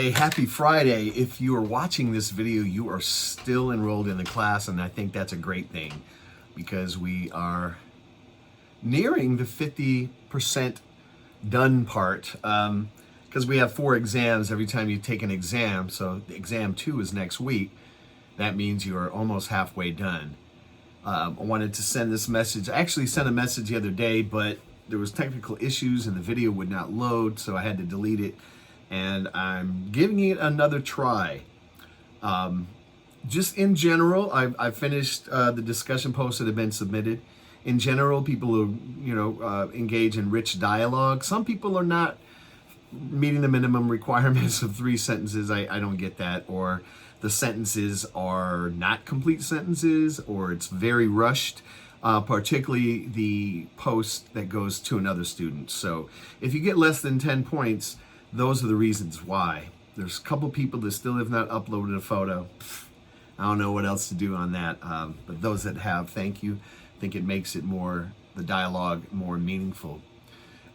Hey, happy Friday. If you are watching this video, you are still enrolled in the class, and I think that's a great thing because we are nearing the 50% done part because we have 4 exams every time you take an exam. So exam 2 is next week. That means you are almost halfway done. I wanted to send this message. I actually sent a message the other day, but there was technical issues and the video would not load, so I had to delete it. And I'm giving it another try. Just in general, I've finished the discussion posts that have been submitted. In general, people who engage in rich dialogue. Some people are not meeting the minimum requirements of 3 sentences. I don't get that. Or the sentences are not complete sentences, or it's very rushed. Particularly the post that goes to another student. So if you get less than 10 points, those are the reasons why. There's a couple people that still have not uploaded a photo. I don't know what else to do on that. But those that have, thank you. I think it makes it the dialogue more meaningful.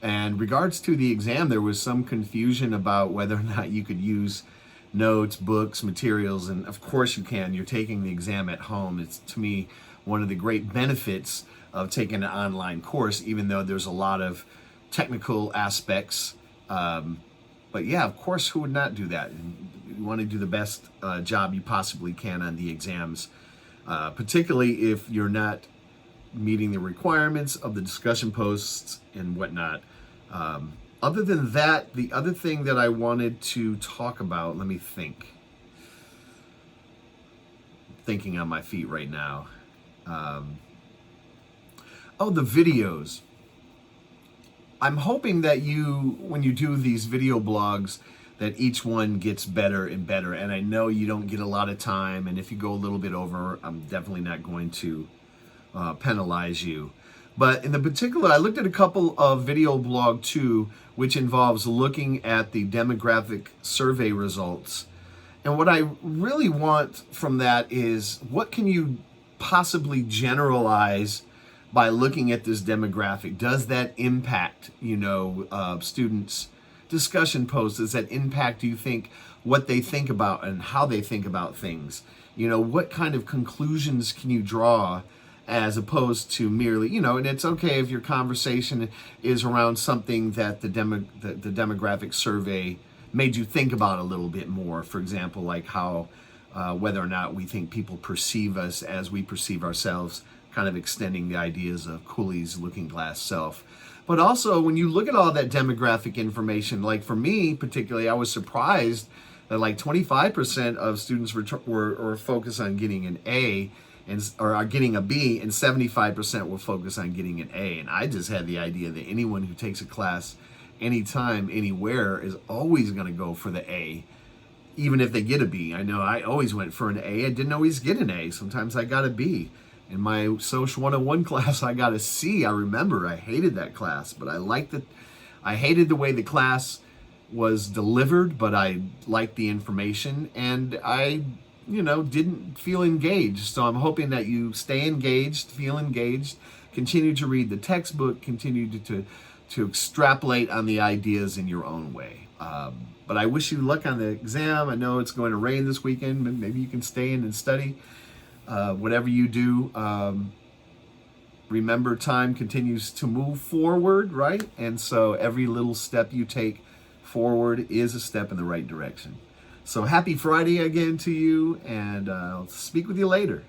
And regards to the exam, there was some confusion about whether or not you could use notes, books, materials, and of course you can. You're taking the exam at home. It's, to me, one of the great benefits of taking an online course, even though there's a lot of technical aspects. But yeah, of course, who would not do that? You want to do the best job you possibly can on the exams, particularly if you're not meeting the requirements of the discussion posts and whatnot. Other than that, the other thing that I wanted to talk about, let me think. Thinking on my feet right now. The videos. I'm hoping that when you do these video blogs, that each one gets better and better. And I know you don't get a lot of time, and if you go a little bit over, I'm definitely not going to penalize you. But in the particular, I looked at a couple of video blog too, which involves looking at the demographic survey results. And what I really want from that is, what can you possibly generalize by looking at this demographic? Does that impact, students' discussion posts? Does that impact, do you think, what they think about and how they think about things? What kind of conclusions can you draw as opposed to merely, and it's okay if your conversation is around something that the demographic survey made you think about a little bit more. For example, like how, whether or not we think people perceive us as we perceive ourselves, kind of extending the ideas of Cooley's looking glass self. But also, when you look at all that demographic information, like for me particularly, I was surprised that like 25% of students were focused on getting an A, or are getting a B, and 75% will focus on getting an A. And I just had the idea that anyone who takes a class anytime, anywhere is always going to go for the A, even if they get a B. I know I always went for an A. I didn't always get an A. Sometimes I got a B. In my Social 101 class, I got a C. I remember I hated that class, but I hated the way the class was delivered, but I liked the information, and I didn't feel engaged. So I'm hoping that you stay engaged, feel engaged, continue to read the textbook, continue to extrapolate on the ideas in your own way. But I wish you luck on the exam. I know it's going to rain this weekend, but maybe you can stay in and study. Whatever you do, remember, time continues to move forward, right? And so every little step you take forward is a step in the right direction. So happy Friday again to you, and I'll speak with you later.